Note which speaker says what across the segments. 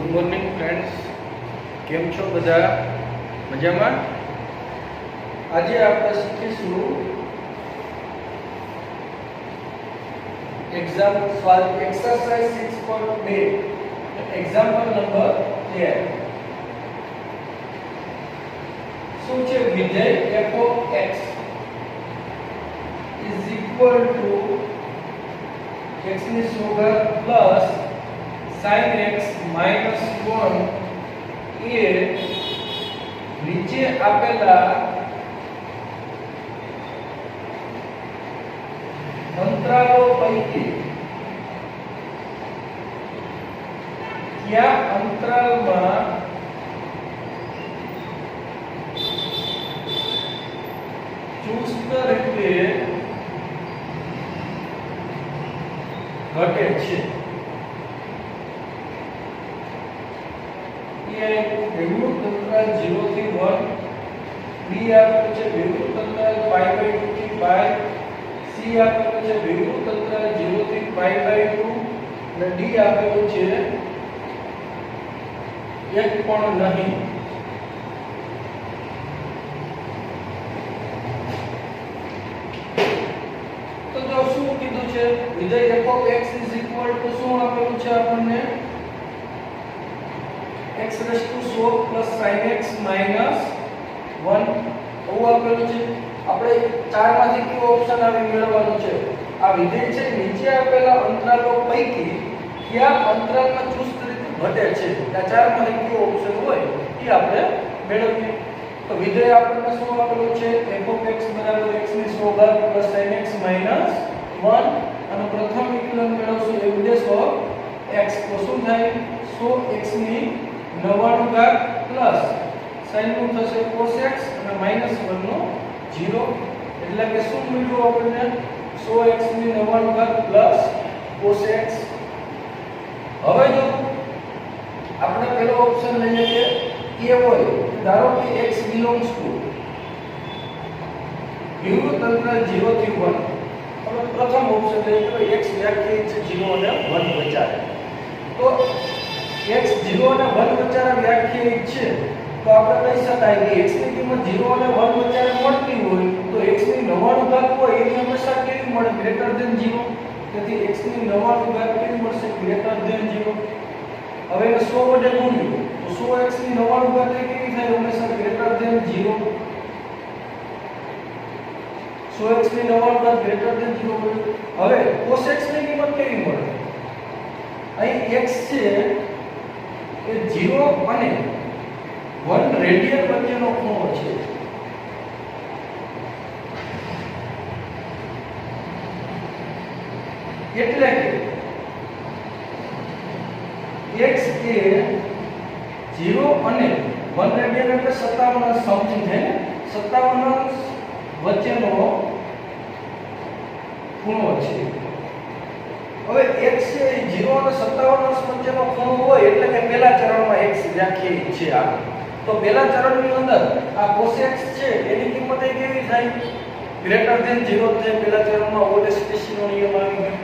Speaker 1: Good morning friends, કેમ છો બધા? મજામાં? આજે આપણે શીખીશું એક્સરસાઇઝ 6.2 એક્ઝામ્પલ નંબર 13. શું છે? વિધેય f of x is equal to x ની સોગર પ્લસ sin x minus 1 એ નીચે આપેલા અંતરાલો પૈકી કયા અંતરાલમાં ચુસ્ત રીતે ઘટે છે? વિવૃત અંતરાલ 0 થી 1, b આપેલું છે વિવૃત અંતરાલ π/2 થી π, c આપેલું છે વિવૃત અંતરાલ 0 થી π/2 અને d આપેલું છે એક પણ નહીં. તો જો શું કીધું છે? વિધેય f of x is equal to શું આપેલું છે આપણને? x raised to 100 plus sin x minus 1 એવું આપેલું છે. આપણે ચાર માંથી કયો ઓપ્શન આવી મેળવવાનો છે? આ વિધેય છે નીચે આપેલા અંતરાલો પૈકી કયા અંતરાલમાં ચુસ્ત રીતે ઘટે છે? આ ચાર માંથી કયો ઓપ્શન હોય એ આપણે મેળવીએ. તો વિધેય આપણને શું આપેલું છે? f of x બરાબર x ની 100 plus sin x minus 1 અને પ્રથમ વિકલન મેળવશું f dash of x. તો શું થાય? 100x ની 99 ઘાત પ્લસ sin નું થશે cos x અને માઈનસ 1 નો 0 એટલે કે શું મળ્યું આપણને? 100x ની 99 ઘાત પ્લસ cos x. હવે જો આપણે પહેલો ઓપ્શન લઈએ કે a હોય, ધારો કે x belongs to વિવૃત અંતરાલ 0 થી 1. હવે પ્રથમ ઓપ્શન લઈએ તો x વ્યાખ્યાયિત છે 0 અને 1 વચ્ચે. તો x 0 અને 1 વચ્ચે વ્યાખ્યાયિત છે તો આપણે કહી શકાય કે x ની કિંમત 0 અને 1 વચ્ચે મળતી હોય તો x ની 99 ઘાત હોય એની હંમેશા કેવી મળે? Greater than 0. તેથી x ની 99 ઘાત કેવી મળશે? Greater than 0. હવે એને 100 વડે ગુણ્યું તો 100x ની 99 ઘાત કેવી થાય? હંમેશા ગ્રેટર ધેન 0. 100x ની 99 ઘાત ગ્રેટર ધેન 0 મળ્યું. હવે cos x ની કિંમત કેવી મળે? અહીં x છે એ 0 અને 1 રેડિયન વચ્ચેનો ખૂણો છે. એટલે કે x એ 0 અને 1 રેડિયન એટલે 57 સમથિંગ છે ને, 57 વચ્ચેનો ખૂણો છે. હવે x છે એ 0 અને 57 વચ્ચેનો ખૂણો હોય એટલે કે પહેલા ચરણમાં x વ્યાખ્યાયિત છે. આ તો પહેલા ચરણની અંદર આ cos x છે એની કિંમત એ કેવી થાય? ગ્રેટર ધેન 0 થાય. પહેલા ચરણમાં ઓડેસ્ટેશનનો નિયમ આવી ગયો.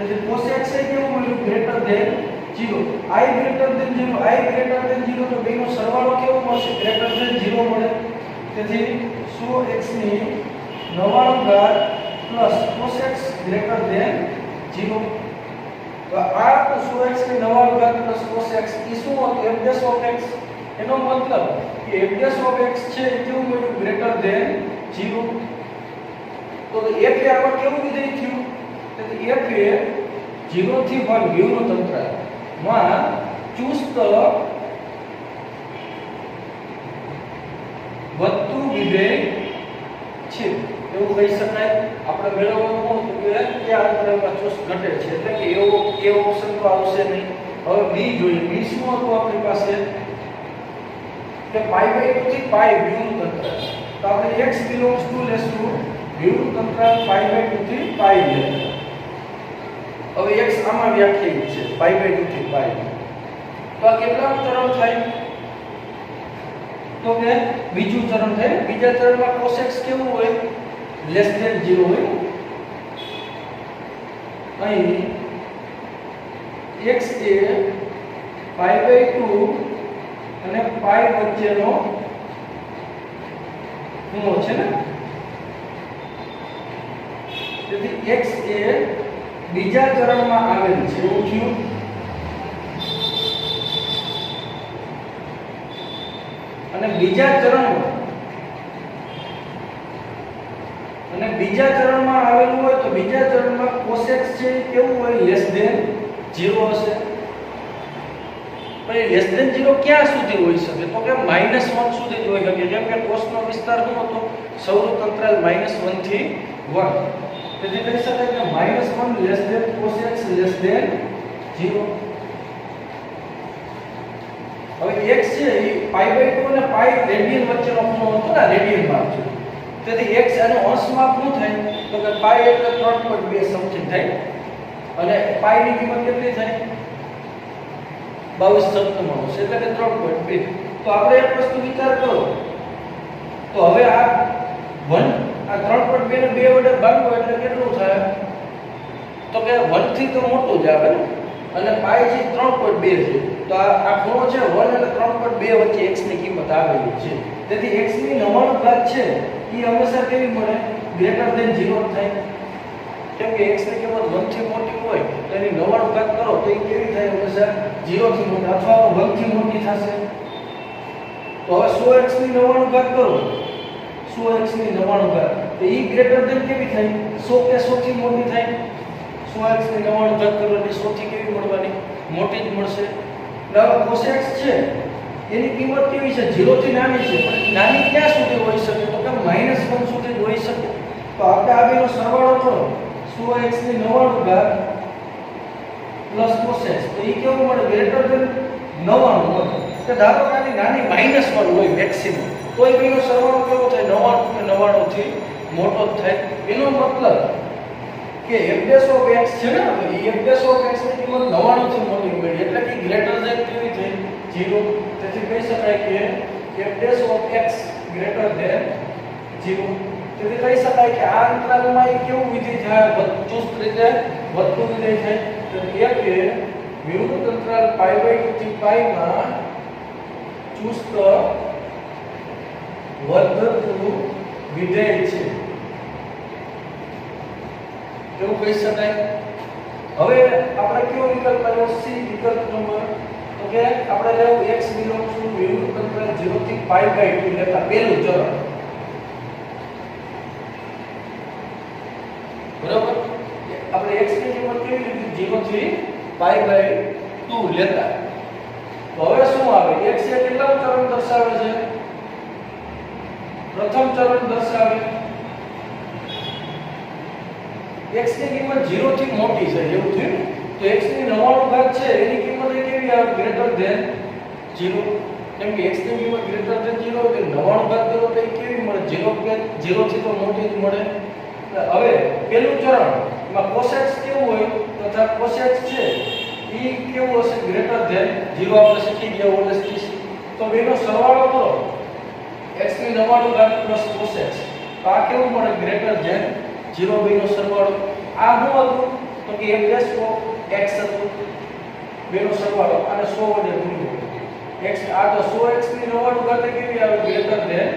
Speaker 1: એટલે cos x એ કેવું મળ્યું? Greater than 0. I greater than 0, I greater than 0 તો બેનો સરવાળો કેવો મળશે? ગ્રેટર ધેન 0 મળે. તેથી 100x ની 99 ઘાત plus cos x greater than 0. તો આ 100x ની 99 ઘાત પ્લસ cos x એ શું હતું? f dash of x. એનો મતલબ કે f dash of x છે એ કેવું મળ્યું? Greater than 0. તો f એ આમાં કેવું વિધેય થયું? તેથી f એ 0 થી 1 વિવૃત અંતરાલમાં ચુસ્ત વધતું વિધેય છે એવું કહી શકાય. આપણે મેળવવાનું હતું કે કયા અંતરાલમાં ચુસ્ત ઘટે છે એટલે કે એવો એ ઓપ્શન તો આવશે નહીં. હવે બી જોઈએ. બી શું હતું આપણી પાસે? કે π/2 થી π વિવૃત અંતરાલ. તો આપણે x belongs to લેશું વિવૃત અંતરાલ π/2 થી π લે. હવે x આમાં વ્યાખ્યાયિત છે π/2 થી π. તો આ કેટલા ચરણ થાય? તો કે બીજું ચરણ થાય. બીજા ચરણમાં cos x કેવું હોય? લેસ ધેન 0 હોય. અહીં x એ π/2 અને π વચ્ચેનો ખૂણો છે ને, તેથી x એ બીજા ચરણમાં આવેલ છે એવું થયું. અને બીજા ચરણમાં આવેલું હોય તો બીજા ચરણમાં cos x છે કેવું હોય, લેસ ધેન 0 હશે. પણ લેસ ધેન 0 ક્યાં સુધી હોઈ શકે, તો કે -1 સુધી જ હોઈ શકે. જેમ કે cos નો વિસ્તાર શું હતો, સૌરત અંતરાલ -1 થી 1. તેથી કહી શકાય કે -1 less than cos x less than 0. હવે x છે એ π/2 અને π રેડિયન વચ્ચેનો ખૂણો હતો ને, રેડિયન માપ છે. તેથી x આનો અંશ માપ શું થાય, તો કે π એટલે 3.2 સમથિંગ થાય. અને π ની કિંમત કેટલી થાય, 22 સપ્તમાંશ એટલે કે 3.2. તો આપણે એક વસ્તુ વિચાર કરો, તો હવે આ 3.2 ને 2 વડે ભાગો એટલે કેટલું થાય, તો કે 1 થી તો મોટું જ આવે ને, અને પાઈ છે 3.2 છે. તો આ ખૂણો છે 1 અને 3.2 વચ્ચે x ની કિંમત આવેલી છે. તેથી x ની 99 ઘાત છે એ હંમેશા કેવી મળે, ગ્રેટર ધેન 0 થાય. કેમ કે x ની કિંમત 1 થી મોટી હોય તો એની 99 ઘાત કરો તો એ કેવી થાય, હંમેશા 0 થી મોટી અથવા 1 થી મોટી થશે. તો હવે 100x ની 99 ઘાત કરો, 100x ની 99 ઘાત, તો એ ગ્રેટર ધેન કેવી થાય, 100 કે 100 થી મોટી થાય. 100x ની 99 ઘાત કરો એટલે 100 થી કેવી મળવાની, મોટી જ મળશે. હવે cos x છે એની કિંમત કેવી છે, 0 થી નાની છે. પણ નાની ક્યાં સુધી હોઈ શકે, તો કે -1 સુધી જ હોઈ શકે. તો આપણે આ બેનો સરવાળો કરો, 100x ની 99 ઘાત પ્લસ cos x, તો એ કેવું મળે, ગ્રેટર ધેન 99 મળે. તો ધારો કે આની નાની -1 હોય મેક્સિમમ, તો એ બેનો સરવાળો કેવો થાય, 99 કે 99 થી મોટો જ થાય. એનો મતલબ કે f' ઓફ x છે ને, એ f' ઓફ x ની કિંમત 99 થી મોટી મળી, એટલે કે ગ્રેટર ધેન કેવી થઈ, 0. તેથી કહી શકાય કે f' of x greater than 0. તેથી કહી શકાય કે આ અંતરાલમાં એ કેવું વિધેય થાય, ચુસ્ત રીતે વધતું વિધેય થાય. તો f એ વિરુદ્ધ અંતરાલ π/2 થી π માં ચુસ્ત વધતું વિધેય છે એવું કહી શકાય. હવે આપણે કયો વિકલ્પ આવ્યો, સી વિકલ્પ નંબર. તો કે આપણે લેવું x બિલોંગ્સ ટુ વિરુદ્ધ અંતરાલ 0 થી π/2 લેતા પહેલું ચરણ, બરાબર. આપણે x ની કિંમત કેવી લીધી, 0 થી π/2 લેતા. તો હવે શું આવે, x એ કેટલામું ચરણ દર્શાવે છે, પ્રથમ ચરણ દર્શાવે. x ની કિંમત 0 થી મોટી છે એવું થયું. તો x ની 99 ઘાત છે એની કિંમત એ કેવી આવે, ગ્રેટર ધેન 0. કેમ કે x ની કિંમત ગ્રેટર ધેન 0 એટલે 99 ઘાત કરો તો એ કેવી મળે, 0 કે 0 થી તો મોટી જ મળે. હવે પહેલું ચરણ માં cos x કેવું હોય, તથા cos x છે એ કેવું હશે, ગ્રેટર ધેન 0. આપણે શીખી ગયા ઓલરેડી. તો બેનો સરવાળો કરો, x ની 99 ઘાત પ્લસ cos x, તો આ કેવું મળે, ગ્રેટર ધેન 0. બેનો સરવાળો. આ શું હતું, તો કે f' ઓફ x હતું, બેનો સરવાળો, અને 100 વડે ગુણ્યો x. આ તો 100x ની 99 ઘાત કેવી આવે, ગ્રેટર ધેન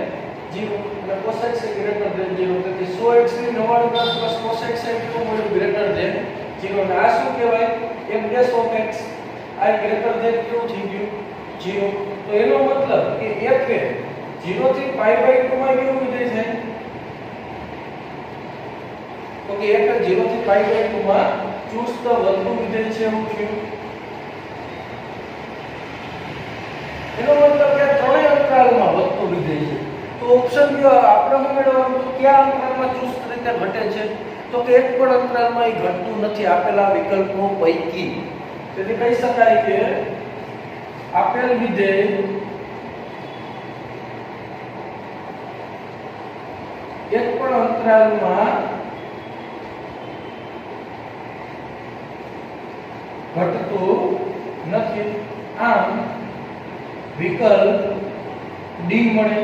Speaker 1: 0. અને cos x એ ગ્રેટર ધેન 0. તેથી 100x ની 99 ઘાત પ્લસ cos x એ કેવું મળ્યું, ગ્રેટર ધેન 0. અને આ શું કહેવાય, f' ઓફ x, આ ગ્રેટર ધેન કેવું થઈ ગયું, 0. તો એનો મતલબ કે f એ 0 થી π/2 માં કેવું વિધેય થાય, તો કે f એ 0 થી π/2 માં ચુસ્ત વધતું વિધેય છે એવું થયું. એનો મતલબ કે ત્રણેય અંતરાલમાં વધતું વિધેય છે. તો ઓપ્શન બી આપણે મેળવવાનું, તો કયા અંતરાલમાં ચુસ્ત રીતે ઘટે છે, તો કે એક પણ અંતરાલમાં એ ઘટતું નથી આપેલા વિકલ્પો પૈકી. તેથી કહી શકાય કે આપેલ વિધેય એક પણ અંતરાલમાં ઘટતું નથી. આમ વિકલ્પ ડી મળે.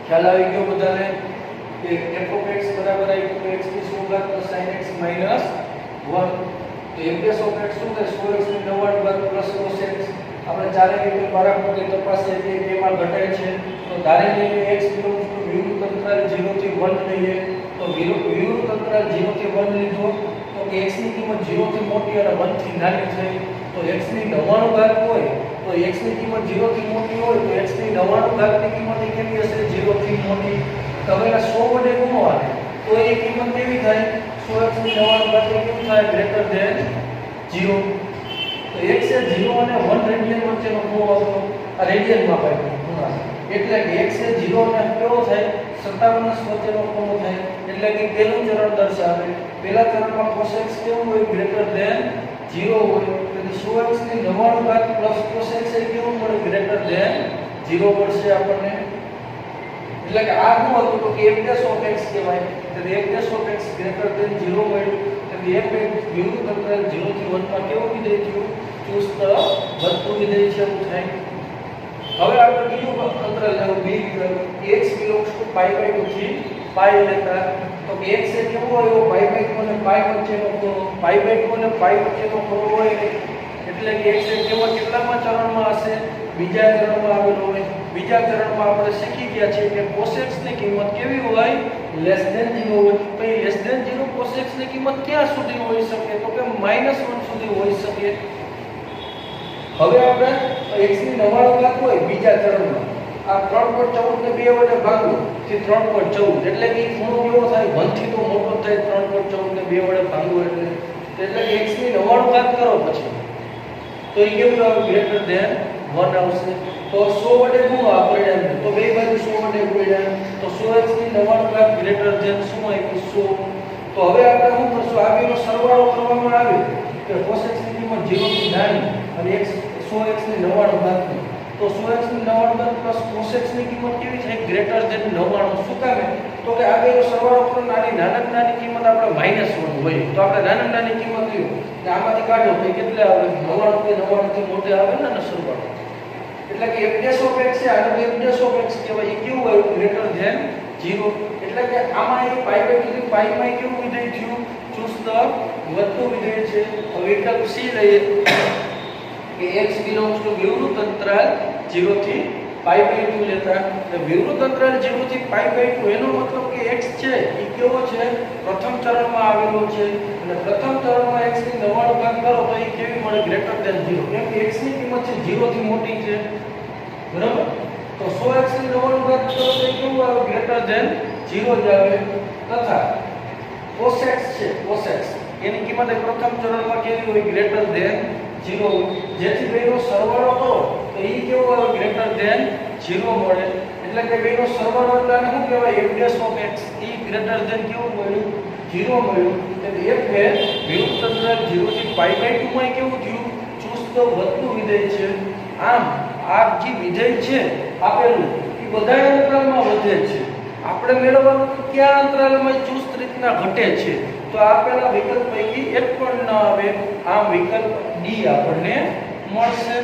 Speaker 1: ખ્યાલ આવી ગયો બધાને કે f of x બરાબર આવી તો x ની શું ઘાત તો sin x minus 1 તો f of x શું થાય 100x ની 99 ઘાત પ્લસ cos x આપણે ચારે રીતે પારખપતિ તપાસીએ કે કેમાં ઘટે છે તો ધારી લઈએ કે x belongs to વિવૃત અંતરાલ 0 થી 1 લઈએ તો વિવૃત અંતરાલ 0 થી 1 લીધો તો કે x ની કિંમત 0 થી મોટી અને 1 થી નાની થઈ તો x ની 99 ઘાત હોય તો x ની કિંમત 0 થી મોટી હોય તો x ની 99 ઘાતની કિંમત કેવી હશે 0 થી મોટી તો હવે આ 100 વડે ગુણવાને તો એ કિંમત કેવી થાય 100x ની 99 ઘાત કેવી થાય ગ્રેટર ધેન 0 તો x એ 0 અને 1 રેડિયન વચ્ચેનો ખૂણો આવતો આ રેડિયનમાં પાડ્યો ખૂણા એટલે કે x એ 0 અને કેવો થાય 57 વચ્ચેનો ખૂણો થાય એટલે કે પહેલું ચરણ દર્શાવે પહેલા ચરણમાં cos x કેવું હોય ગ્રેટર ધેન 0 હોય એટલે 100x ની 99 ઘાત પ્લસ cos x એ કેવું મળે ગ્રેટર ધેન 0 મળશે આપણને એટલે કે આ શું હતું તો કે f dash of x કહેવાય તો f dash of x greater than 0 મળ્યું એટલે f એ વિવૃત અંતરાલ 0 થી 1 માં કેવું વિધેય થયું ચુસ્ત વધતું વિધેય છે એવું થાય હવે આપણે બીજું અંતરાલ લેવું b વિકલ્પ x belongs to pi by 2 થી pi લેતા તો કે x એ કેવો આવ્યો pi by 2 અને pi વચ્ચેનો ખૂણો pi by 2 અને pi વચ્ચેનો ખૂણો હોય એટલે કે x એ કેવો કેટલામાં ચરણમાં હશે બીજા ચરણમાં આવેલો હોય બીજા ચરણમાં આપણે શીખી ગયા છે કે cos x ની કિંમત કેવી હોય લેસ ધેન 0 હોય તો એ લેસ ધેન 0 cos x ની કિંમત ક્યાં સુધી હોઈ શકે તો કે -1 સુધી હોઈ શકે હવે આપણે x ની 99 ઘાત હોય બીજા ચરણમાં આ 3.14 ને 2 વડે ભાગવું થી 3.14 એટલે કે ખૂણો કેવો થાય 1 થી તો મોટો થાય 3.14 ને 2 વડે ભાગવું એટલે કે x ની 99 ઘાત કરો પછી તો એ કેવું આવે ગ્રેટર ધેન 1 આવશે તો 100 વડે ગુણો આપણે તો બે બાજુ 100 વડે ગુણ્યા તો 100x ની 99 ઘાત ગ્રેટર ધેન શું આવ્યું 100 તો હવે આપણે શું કરશું આ બેનો સરવાળો કરવામાં આવે કે cos x ની કિંમત 0 થી નાની અને x 100x ની 99 ઘાત તો 100x ની 99 ઘાત પ્લસ cos x ની કિંમત કેવી થાય ગ્રેટર ધેન 99 શું કામે તો કે આ બેનો સરવાળો કરો નાની કિંમત આપણે -1 હોય તો આપણે નાની કિંમત લ્યો કે આમાંથી કાઢો તો કેટલે આવે 99 કે 99 થી મોટે આવે ને સરવાળો એટલે કે f dash of x છે આનો f dash of x કહેવાય એ કેવું હોય ગ્રેટર ધેન 0 એટલે કે આમાં એ pi by 2 થી pi માં કેવું વિધેય થયું ચુસ્ત વધતું વિધેય છે હવે વિકલ્પ c લઈએ કે x belongs to વિવૃત અંતરાલ 0 થી pi by 2 લેતા તો વિવૃત અંતરાલ 0 થી pi by 2 એનો મતલબ કે x છે એ કેવો છે પ્રથમ ચરણમાં આવેલો છે અને પ્રથમ ચરણમાં x ની 99 ઘાત કરો તો એ કેવી મળે ગ્રેટર ધેન 0 કેમ કે x ની કિંમત છે 0 થી મોટી છે બરાબર તો 100x ની 99 ઘાત કરો તો એ કેવું આવે ગ્રેટર ધેન 0 જ આવે તથા cos x છે cos x એની કિંમત પ્રથમ ચરણમાં કેવી હોય ગ્રેટર ધેન 0 જેથી બેનો સરવાળો કરો તો એ કેવો આવે ગ્રેટર ધેન 0 મળે એટલે કે બેનો સરવાળો એટલે આને શું કહેવાય f dash of x એ ગ્રેટર ધેન કેવું મળ્યું 0 મળ્યું એટલે f એ વિવૃત અંતરાલ 0 થી pi by 2 માં કેવું થયું ચુસ્ત વધતું વિધેય છે આમ આ જે વિધેય છે આપેલું એ બધા અંતરાલમાં વધે છે આપણે મેળવવાનું કે કયા અંતરાલમાં ચુસ્ત રીતના ઘટે છે તો આપેલા વિકલ્પ પૈકી એક પણ ન આવે આમ વિકલ્પ ડી આપણને મળશે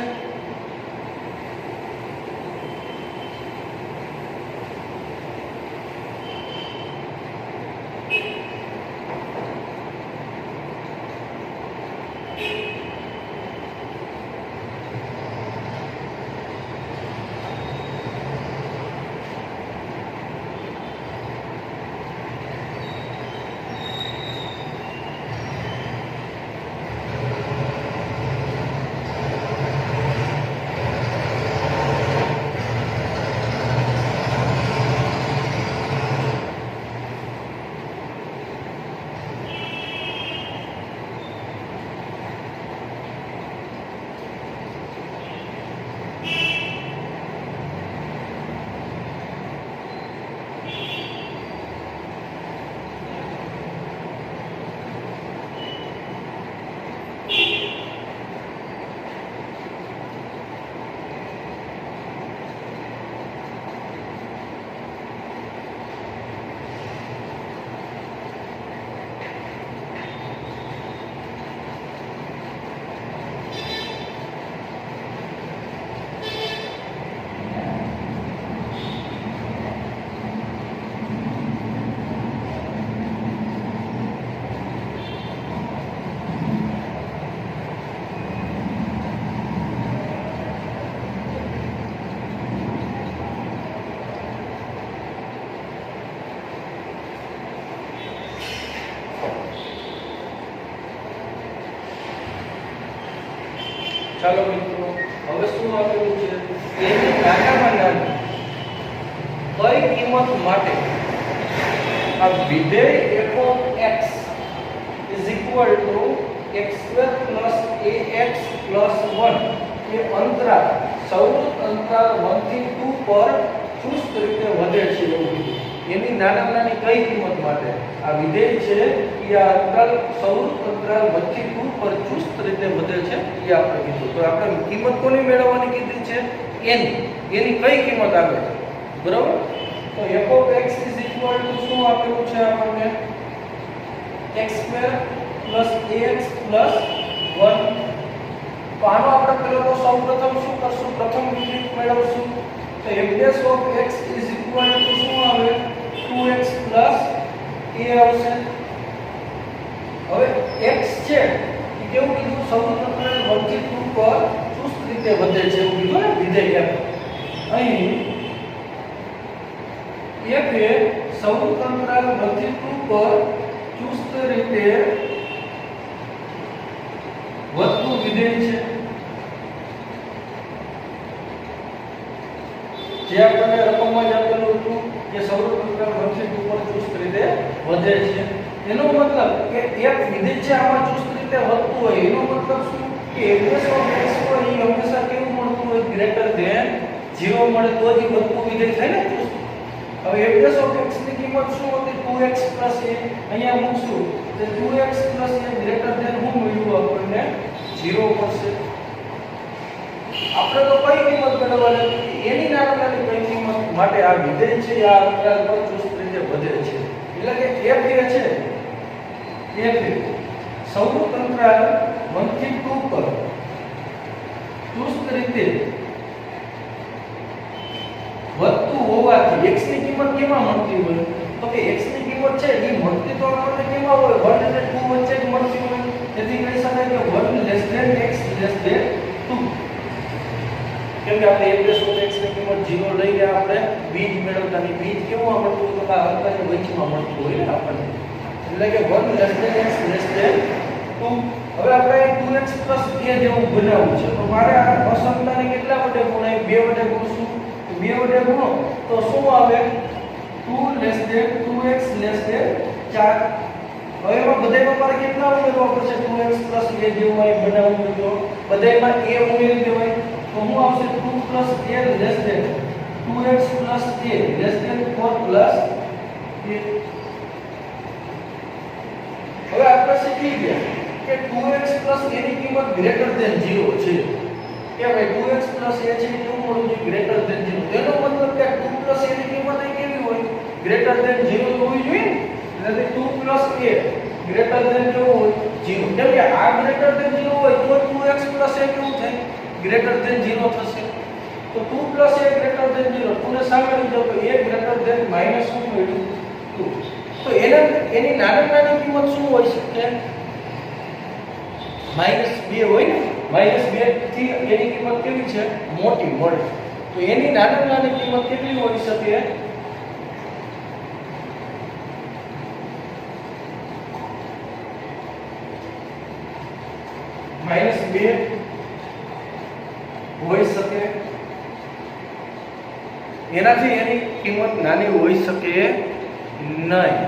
Speaker 1: ચાલો મિત્રો હવે શું આપેલું છે એની નાનામાં નાની કઈ કિંમત માટે આ વિધેય f(x) = x² + ax + 1 એ અંતરાલ સૌરત અંતરાલ 1 થી 2 પર ચુસ્ત રીતે વધે છે એવું કીધું. એની નાનામાં નાની કઈ કિંમત માટે આ વિધેય છે એ આ અંતરાલ સૌરત અંતરાલ 1 થી 2 પર ચુસ્ત રીતે વધે છે એ આપણે કીધું. તો આપણે કિંમત કોની મેળવવાની કીધી છે એની કઈ કિંમત આવે છે બરાબર. તો f(x) = શું આપેલું છે આપણને x² + ax + 1. તો આનો આપણે પહેલા તો સૌપ્રથમ શું કરશું પ્રથમ વિકલ્પ મેળવશું. તો f(x) = શું આવે 2x + a આવશે. હવે x છે એ કેવું કીધું સૌરત અંતરાલ 1 થી 2 પર ચુસ્ત રીતે વધે છે એવું કીધું ને વિધેય f. અહીં f એ સૌરત અંતરાલ 1 થી 2 પર ચુસ્ત રીતે વધતું વિધેય છે. જે આપણને રકમમાં જ આપેલું હતું કે સૌરત અંતરાલ 1 થી 2 પર ચુસ્ત રીતે વધે છે. એનો મતલબ કે એક વિધેય છે આમાં ચુસ્ત રીતે વધતું હોય એનો મતલબ શું કે f(x) હોય એ હંમેશા કેવું મળતું હોય ગ્રેટર ધેન 0 મળે તો જ વધતું વિધેય થાય ને ચુસ્ત. હવે f(x) ની કિંમત શું હતી 2x + a. અહીંયા મૂકશું તો 2x + a ગ્રેટર ધેન શું મળ્યું આપણને 0 મળશે. આપણે તો કઈ કિંમત મેળવવાની એની નાનામાં કઈ કિંમત માટે આ વિધેય છે આ અંતરાલ પર ચુસ્ત રીતે વધે છે. એટલે કે f એ છે સૌરત અંતરાલ 1 થી 2 પર ચુસ્ત રીતે વધતું હોવાથી x ની કિંમત કેમાં મળતી હોય તો કે x ની કિંમત છે એ મળતી તો આપણને કેમાં હોય 1 અને 2 વચ્ચે જ મળતી હોય. તેથી કહી શકાય કે 1 < x 2. કેમ કે આપણે f(x) ની કિંમત 0 લઈ ગયા આપણે બીજ મેળવતા ની બીજ કેવું મળતું તો આ અંતરની વચ્ચેમાં મળતું હોય ને આપણને. એટલે કે 1 < x 2. હવે આપણે 2x + a જેવું બનાવવું છે તો મારે આ અસમતાને કેટલા વડે ગુણાય 2 વડે ગુણશું. 2 વડે ગુણો તો શું આવે 2 < 2x 4. હવે એમાં બધાયમાં મારે કેટલા ઉમેરવા પડશે 2x + a જેવું અહીં બનાવવું હોય તો બધાયમાં a ઉમેરી દેવાય તો શું આવશે 2 + a < 2x + a < 4 + a. હવે આપણે શીખી ગયા કે 2x + a ની કિંમત ગ્રેટર ધેન 0 છે. કે ભાઈ 2x + a છે કેવું મળવું જોઈએ ગ્રેટર ધેન 0. તેનો મતલબ કે 2 + a ની કિંમત એ કેવી હોય ગ્રેટર ધેન 0 હોવી જોઈએ. એટલે 2 + a ગ્રેટર ધેન કેવું હોય 0. કેમ કે આ ગ્રેટર ધેન 0 હોય તો 2x + a કેવું થાય ગ્રેટર ધેન 0 થશે. તો 2 + a ગ્રેટર ધેન 0 2 ને સામે લઈ જાઓ તો a ગ્રેટર ધેન માઈનસ શું મળ્યું 2. તો એની નાની કિંમત શું હોઈ શકે -2 હોય ને -2 થી એની કિંમત કેવી છે મોટી મળે. તો એની નાની કિંમત કેટલી હોઈ શકે -2 હોઈ શકે. એનાથી એની કિંમત નાની હોઈ શકે નહીં.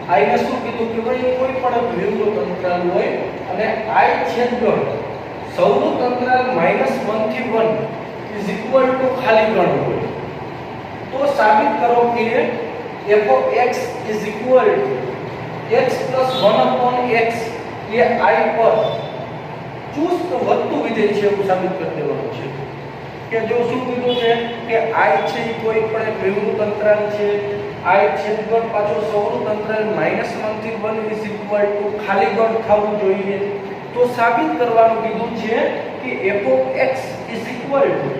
Speaker 1: I ને શું કીધું કે ભાઈ કોઈ પણ વિવૃત અંતરાલ હોય અને I છેદગણ સૌનું અંતરાલ -1 થી 1 ઇઝ ઇક્વલ ટુ ખાલી ગણ હોય તો સાબિત કરો કે f of x is equal to x plus 1 upon x A I પર ચુસ્ત વધતું વિધેય છે એવું સાબિત કરી દેવાનું છે કે જો શું કીધું છે કે I છે એ કોઈ પણ વિવૃત અંતરાલ છે I છેદગણ પાછો સૌનું અંતરાલ -1 થી 1 ઇઝ ઇક્વલ ટુ ખાલી ગણ થવું જોઈએ તો સાબિત કરવાનું કીધું છે કે f of x is equal to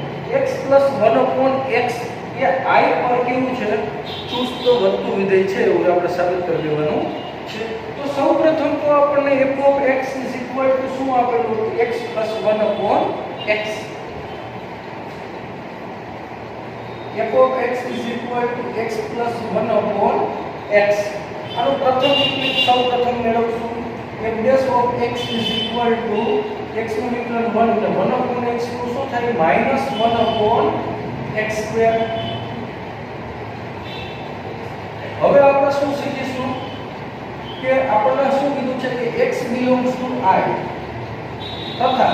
Speaker 1: x plus 1 upon x A I પર કેવું છે ચુસ્ત વધતું વિધેય છે એવું આપણે સાબિત કરી દેવાનું છે તો સૌપ્રથમ તો આપણને f of x is equal to શું આપેલું x plus 1 upon x f of x is equal to x plus 1 upon x આનું પ્રથમ સૂત્ર સૌપ્રથમ મેળવશું f dash of x is equal to x નું વિકલન 1 એટલે 1 upon x નું શું થાય -1 upon x square હવે આપણે શું શીખીશું કે આપણને શું કીધું છે કે x belongs to I તથા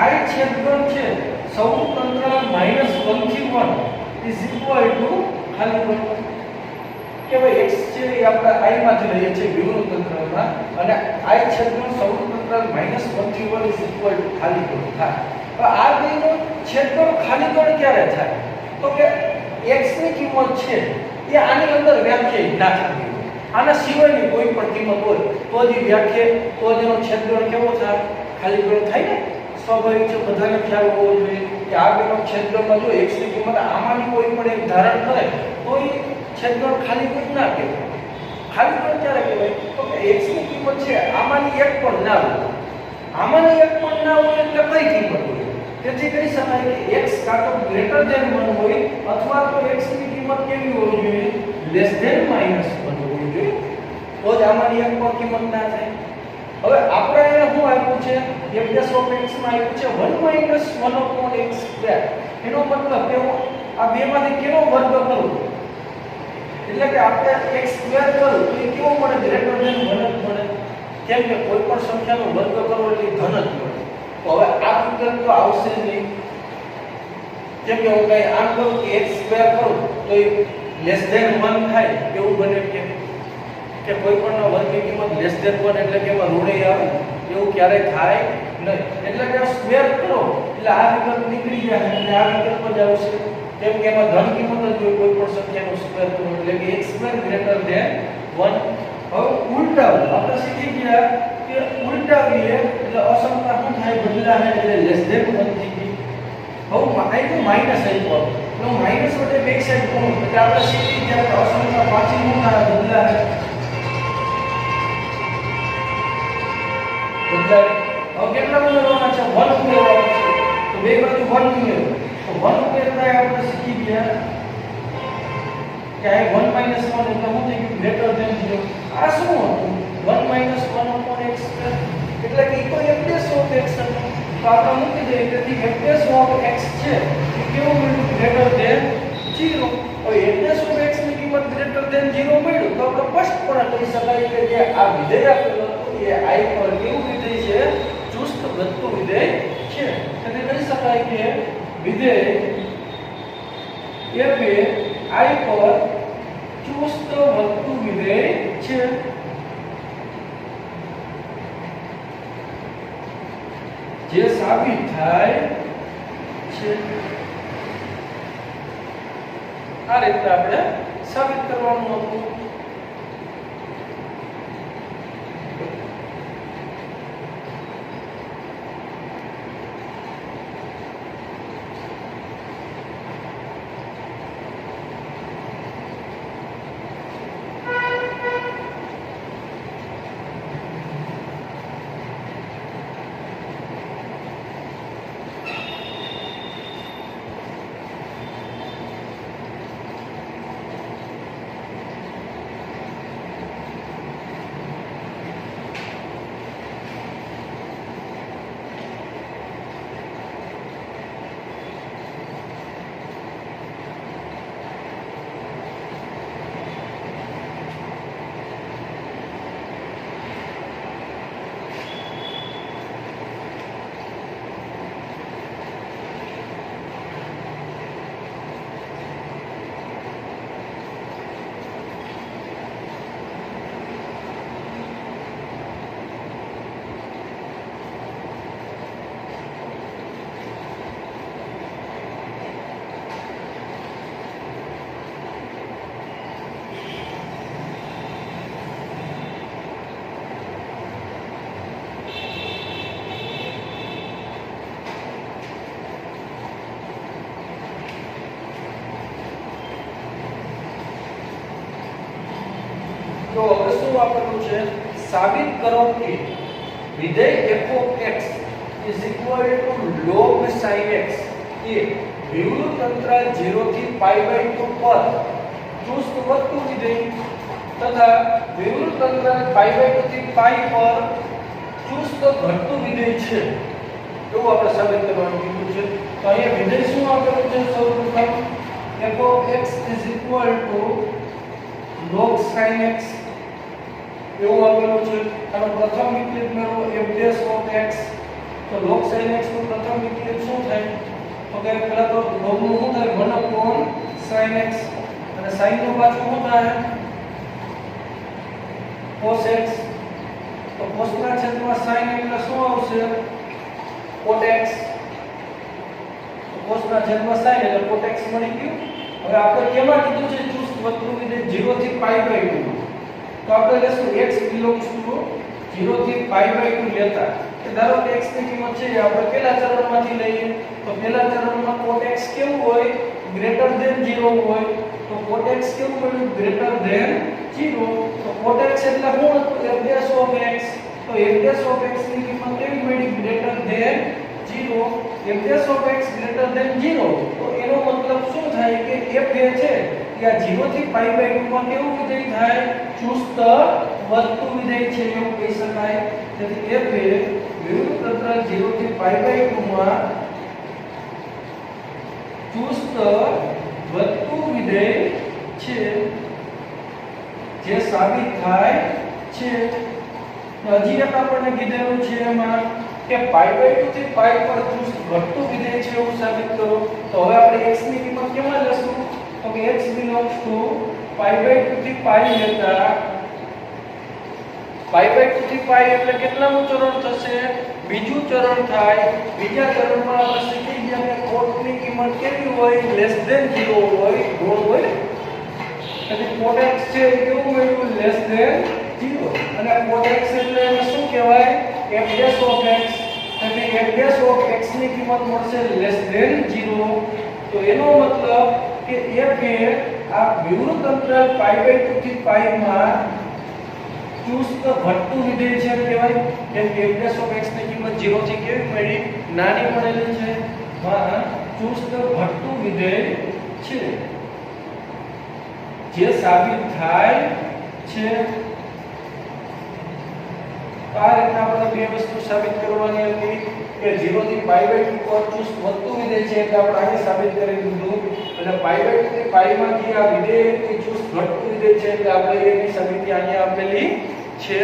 Speaker 1: I છેદગણ છે સૌનું અંતરાલ -1 થી 1 is equal to ખાલી ગણ કે ભાઈ x છે એ આપણે I માંથી લઈએ છીએ વિવૃત અંતરાલમાં અને I છેદગણ સૌનું અંતરાલ -1 થી 1 is equal to ખાલી ગણ થાય તો આ બેનો છેદગણ ખાલી ગણ ક્યારે થાય તો કે x ની કિંમત છે એ આની અંદર વ્યાખ્યાયિત ના થતી હોય આના સિવાયની કોઈ પણ કિંમત હોય તો જ વ્યાખ્યા તો જ એનો છેદગણ કેવો થાય ખાલી ગણ થાય ને સ્વાભાવિક છે બધાને ખ્યાલ હોવો જોઈએ કે આ બેનો છેદગણમાં જો x ની કિંમત આમાંની કોઈ પણ એક ધારણ કરે તો એ છેદગણ ખાલી ગણ ના કહેવાય ખાલી ગણ ક્યારે કહેવાય તો કે x ની કિંમત છે આમાંની એક પણ ના હોય આમાંની એક પણ ના હોય એટલે કઈ કિંમત હોય તેથી કહી શકાય કે x કાં તો ગ્રેટર ધેન 1 હોય અથવા તો x ની કિંમત કેવી હોવી જોઈએ લેસ ધેન -1 હોવી જોઈએ તો જ આમાંની એક પણ કિંમત ના થાય હવે આપણે અહીંયા શું આપ્યું છે f dash of x માં આપ્યું છે 1 - 1 upon x square એનો મતલબ કે હું આ બેમાંથી કેનો વર્ગ કરું એટલે કે આપણે x સ્ક્વેર કરું તો એ કેવો મળે ગ્રેટર ધેન 1 જ મળે કેમ કે કોઈ પણ સંખ્યાનો વર્ગ કરો એટલે ધન જ મળે તો હવે આ વિકલ્પ તો આવશે નહીં કેમ કે હું કઈ આમ કરું કે x સ્ક્વેર કરું તો એ લેસ ધેન 1 થાય એવું બને કે કોઈ પણ વર્ગની કિંમત લેસ ધેન 1 એટલે કે એમાં ઋણ આવે એવું ક્યારેય થાય નહીં એટલે કે સ્ક્વેર કરો એટલે આ વિકલ્પ નીકળી જાય એટલે આ વિકલ્પ જ આવશે કેમ કે એમાં ધન કિંમત જ હોય કોઈ પણ સંખ્યાનો સ્ક્વેર કરો એટલે કે x સ્ક્વેર ગ્રેટર ધેન 1 હવે ઉલટાવું આપણે શીખી ગયા કે ઉલટાવીએ એટલે અસમતા શું થાય બદલાય એટલે લેસ ધેન 1 થઈ ગઈ હવે આઈ માઈનસ આપ્યો તો માઈનસ વડે બેક સાઈડ કોણ એટલે આપણે શીખી ગયા કે અસમતા પાછી શું થાય બદલાય હવે કેટલા ઉમેરવાના છે 1 ઉમેરવાના છે તો બે બાજુ 1 ઉમેરો તો 1 ઉમેરતા આપણે શીખી ગયા કે આ 1 - 1 એટલે શું થઈ ગયું ગ્રેટર ધેન 0 આ શું હતું 1 - 1 upon x એટલે કે કોઈ f dash of x હતો તો આપણે મૂકી દઈએ તેથી f dash of x છે એ કેવું મળ્યું ગ્રેટર ધેન 0 હવે f dash of x ની કિંમત ગ્રેટર ધેન 0 મળ્યું તો આપણે સ્પષ્ટપણે કહી શકાય કે જે આ વિધેય આપેલું હતું એ I પર કેવું વિધેય છે ચુસ્ત વધતું વિધેય છે એટલે કહી શકાય કે વિધેય f એ I પર ચુસ્ત વધતું વિધેય છે જે સાબિત થાય છે આ રીતે આપણે સાબિત કરવાનું હતું તો હવે શું આપેલું છે સાબિત કરો કે વિધેય f of x is equal to log sin x એ વિવૃત અંતરાલ 0 થી π/2 પર ચુસ્ત વધતું વિધેય તથા વિવૃત અંતરાલ π/2 થી π પર ચુસ્ત ઘટતું વિધેય છે એવું આપણે સાબિત કરવાનું કીધું છે તો અહીંયા વિધેય શું આપેલું છે સૌપ્રથમ f of x is equal to log sin x એવું આપેલું છે આનો પ્રથમ વિકલિત મેળવો f dash of x તો log sin x નું પ્રથમ વિકલિત શું થાય તો કે પહેલા તો log નું શું થાય 1 sin x અને sin નું પાછું શું થાય cos x તો cos ના છેદમાં sin એટલે શું આવશે cot x તો cos ના છેદમાં sin એટલે cot x મળી ગયું હવે આપણે કેમાં કીધું છે ચુસ્ત વધતું વિધેય 0 થી π/2 તો આપણે લેશું x belongs to 0 થી π/2 લેતા કે ધારો કે x ની કિંમત છે આપણે પહેલા ચરણમાંથી લઈએ તો પહેલા ચરણમાં cot x કેવું હોય ગ્રેટર ધેન 0 હોય તો cot x કેવું મળ્યું ગ્રેટર ધેન 0 તો cot x એટલે શું હતું f dash of x તો f dash of x ની કિંમત કેવી મળી greater than 0 f dash of x greater than 0 તો એનો મતલબ શું થાય કે f એ છે કે આ 0 થી π/2 માં કેવું વિધેય થાય ચુસ્ત વધતું વિધેય છે એવું કહી શકાય તેથી f એ વિવૃત અંતરાલ 0 થી π/2 માં ચુસ્ત વધતું વિધેય છે જે સાબિત થાય છે હજી એક આપણને કીધેલું છે એમાં કે π/2 થી π પર ચુસ્ત ઘટતું વિધેય છે એવું સાબિત કરો તો હવે આપણે x ની કિંમત કેમાં લેશું તો કે x belongs to π/2 થી π લેતા π/2 થી π એટલે કેટલામું ચરણ થશે બીજું ચરણ થાય બીજા ચરણમાં આપણે શીખી ગયા કે cot ની કિંમત કેવી હોય લેસ ધેન 0 હોય ઋણ હોય એટલે cot x છે એ કેવું મળ્યું લેસ ધેન 0 અને cot x એટલે એને શું કહેવાય f dash of x એટલે f dash of x ની કિંમત મળશે લેસ ધેન 0 તો એનો મતલબ કે f એ આ વિવૃત અંતરાલ π/2 થી π માં ચુસ્ત ઘટતું વિધેય છે કહેવાય કેમ કે f dash of x ની કિંમત 0 થી કેવી મળી નાની મળેલી છે માં ચુસ્ત ઘટતું વિધેય છે જે સાબિત થાય છે આ રીતના આપણે બે વસ્તુ સાબિત કરવાની હતી કે 0 થી π/2 પર ચુસ્ત વધતું વિધેય છે એટલે આપણે આને સાબિત કરી દીધું અને π/2 થી π માંથી આ વિધેય કે ચુસ્ત ઘટતું વિધેય છે એટલે આપણે એની સાબિતી અહીંયા આપેલી છે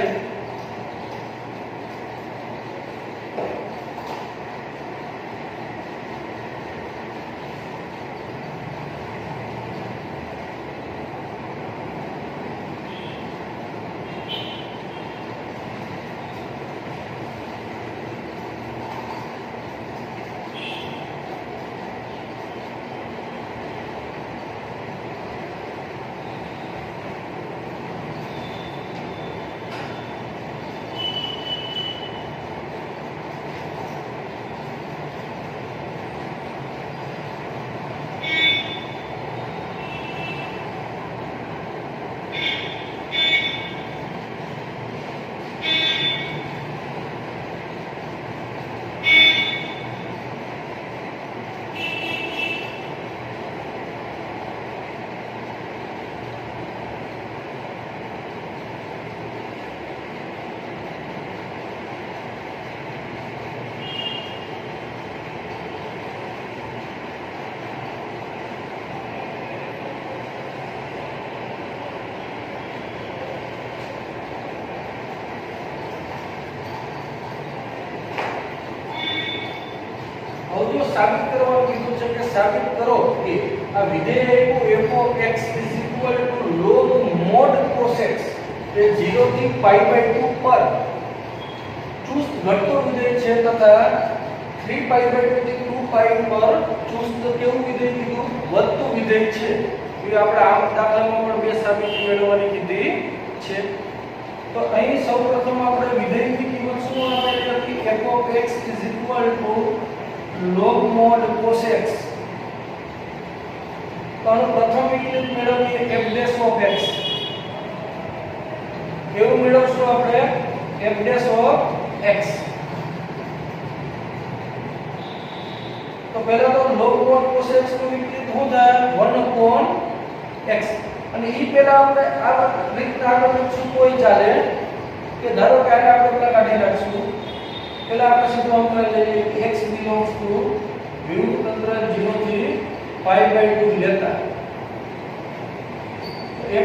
Speaker 1: હવે જો સાબિત કરવાનું કીધું છે કે સાબિત કરો કે આ વિધેય f of x = log mod cos x એ 0 થી π/2 પર ચુસ્ત ઘટતું વિધેય છે તથા 3π/2 થી 2π પર ચુસ્ત કેવું વિધેય કીધું વધતું વિધેય છે એ આપણે આ દાખલામાં પણ બે સાબિતી મેળવવાની કીધી છે તો અહીં સૌપ્રથમ આપણે વિધેયની કિંમત શું આપેલી હતી f of x = log mod cos x તો આનો પ્રથમ વિકલિત મેળવીએ f dash of x એવું મેળવશું આપણે f dash of x. તો પહેલા તો log mod cos x નું વિકલિત શું થાય 1 upon x. અને ઈ પહેલા આપણે આ રીતના આગળ લખશું કોઈ ચાલે કે ધારો કે આને આપણે પેલા કાઢી નાખશું. પહેલા આપણે સીધું અંતર લઈએ કે x belongs to વિરુદ્ધ તંત્ર 0 થી π/2 લેતા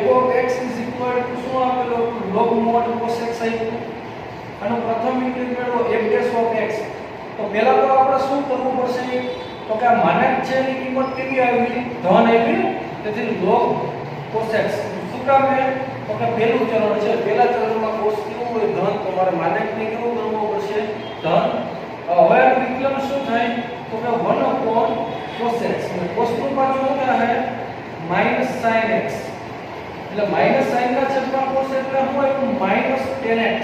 Speaker 1: f of x is equal to શું આપેલો log mod cos x આપ્યું. આનો પ્રથમ વિકલિત મેળવો f dash of x. તો પહેલા તો આપણે શું કરવું પડશે તો કે આ માનક છે એની કિંમત કેવી આવી ધન આવી. તેથી log cos x શું કામ છે તો કે પહેલું ચરણ છે. પહેલા ચરણમાં cos કેવું હોય ધન, તો મારે માનકને કેવું કરવું પડશે ધન. હવે આ વિકલન શું થાય તો કે 1 upon cos x અને cos નું પાછું શું થાય minus sin x. એટલે માઈનસ sin ના છેદમાં cos એટલે શું આવ્યું minus tan x.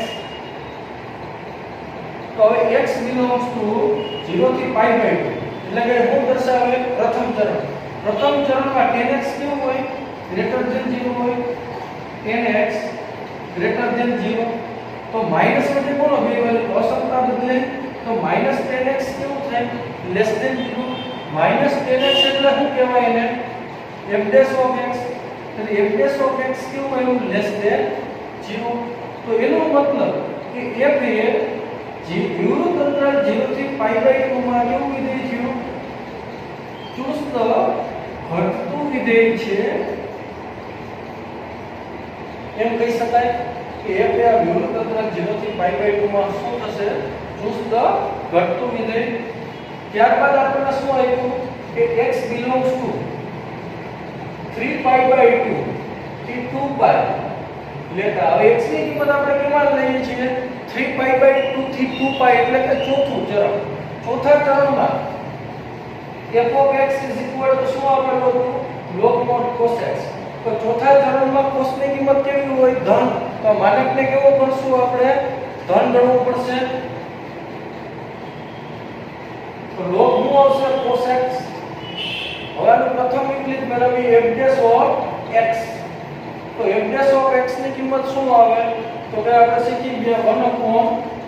Speaker 1: તો હવે x belongs to 0 થી π/2 એટલે કે શું દર્શાવે પ્રથમ ચરણ. પ્રથમ ચરણમાં tan x કેવું હોય ગ્રેટર ધેન 0 હોય. tan x ગ્રેટર ધેન 0 તો માઈનસ વડે કોનો બે વેલ્યુ અસમતા બદલે તો માઈનસ tan x કેવું થાય less than 0. Minus tan x એટલે શું કહેવાય એને f dash of x. એટલે f dash of x કેવું આવ્યું લેસ ધેન 0. તો એનો મતલબ કે f એ જે વિવૃત અંતરાલ 0 થી π/2 માં કેવું વિધેય થયું ચુસ્ત ઘટતું વિધેય છે એમ કહી શકાય કે f એ આ વિવૃત અંતરાલ 0 થી π/2 માં શું થશે ચુસ્ત ઘટતું વિધેય. ત્યારબાદ આપણને શું આવ્યું કે x belongs to 3π/2 થી 2π લેતા. હવે x ની કિંમત આપણે કેમાં લઈએ છીએ 3π/2 થી 2π એટલે કે ચોથું ચરણ. ચોથા ચરણમાં f of x is equal to શું આપેલું હતું log mod cos x. તો ચોથા ચરણમાં cos ની કિંમત કેવી હોય ધન. તો માનકને કેવો કરશું આપણે ધન ગણવું પડશે. તો log શું આવશે cos x. હવે આનું પ્રથમ વિકલિત મેળવી f dash of x. તો f dash of x ની કિંમત શું આવે તો કે આપણે શીખી ગયા 1 upon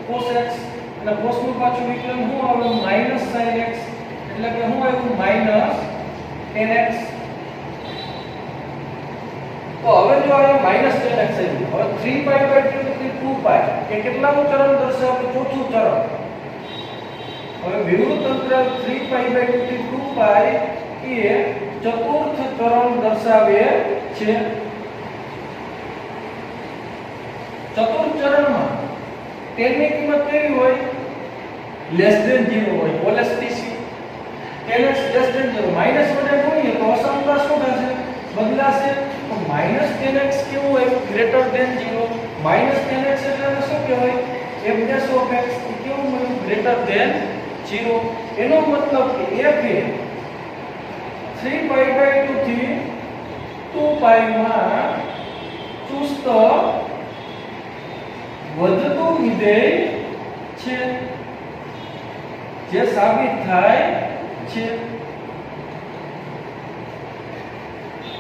Speaker 1: cos x અને cos નું પાછું વિકલન શું આવે minus sin x એટલે કે શું આવ્યું minus tan x. તો હવે જો અહીંયા minus tan x આવ્યું. હવે 3π/2 થી 2π એ કેટલામું ચરણ દર્શાવે ચોથું ચરણ. હવે વિવૃત અંતરાલ 3π/2 થી 2π એ ચતુર્થ ચરણ દર્શાવે છે. ચતુર્થ ચરણમાં tan ની કિંમત કેવી હોય લેસ ધેન 0 હોય ઓલેસ્ટીસી. tan x less than 0 minus વડે ગુણીએ તો અસમતા શું થશે બદલાશે. તો માઈનસ tan x કેવું હોય greater than 0. Minus tan x એટલે શું કહેવાય f dash of x કેવું હોય ગ્રેટર ધેન 0. એનો મતલબ કે f એ 3π/2 થી 2π માં ચુસ્ત વધતું વિધેય છે જે સાબિત થાય છે.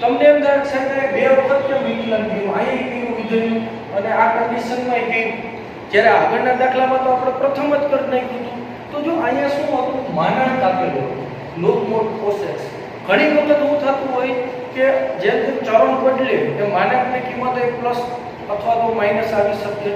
Speaker 1: તમને એમ થાય છે કે બે વખત કેમ વિકલન થયું અહીં કેવું વિધેય અને આ કન્ડિશનમાં કેવું. જ્યારે આગળના દાખલામાં તો આપણે પ્રથમ જ કરી નાખ્યું હતું. તો જો અહીંયા શું હતું માનાંક આપેલો log mod cos x. ઘણી વખત એવું થતું હોય કે જેમ જેમ ચરણ બદલે એ માનકની કિંમત એ પ્લસ અથવા તો માઈનસ આવી શકે.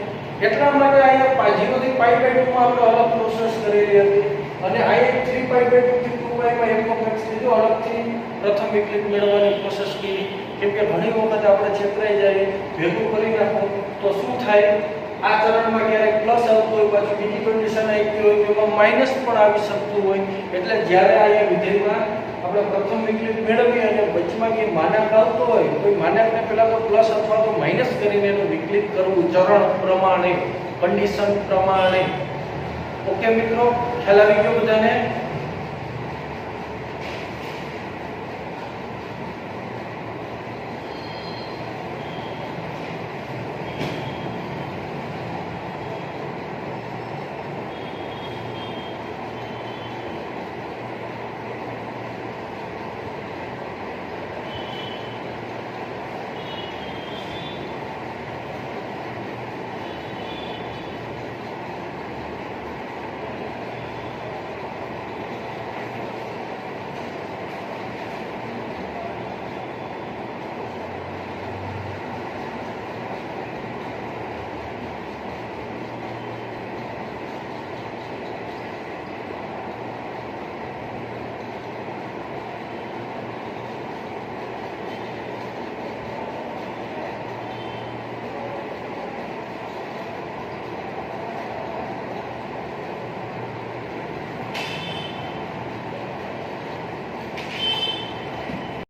Speaker 1: એટલા માટે અહીંયા 0 થી π/2 માં આપણે અલગ પ્રોસેસ કરેલી હતી અને અહીંયા 3π/2 થી 2π માં f of x ની જો અલગથી પ્રથમ વિકલિત મેળવવાની પ્રોસેસ કરી. કેમ કે ઘણી વખત આપણે છેતરાઈ જાય ભેગું કરી નાખો તો શું થાય આ ચરણમાં ક્યારેક પ્લસ આવતું હોય પાછું બીજી કન્ડિશન આવી હોય તો એમાં માઈનસ પણ આવી શકતું હોય. એટલે જ્યારે અહીંયા વિધેયમાં આપણે પ્રથમ વિકલિત મેળવીએ અને વચમાં જે માનક આવતો હોય તો માનકને પહેલા તો પ્લસ અથવા તો માઈનસ કરીને એનું વિકલિત કરવું ચરણ પ્રમાણે કન્ડિશન પ્રમાણે. ઓકે મિત્રો ખ્યાલ આવી ગયો બધાને.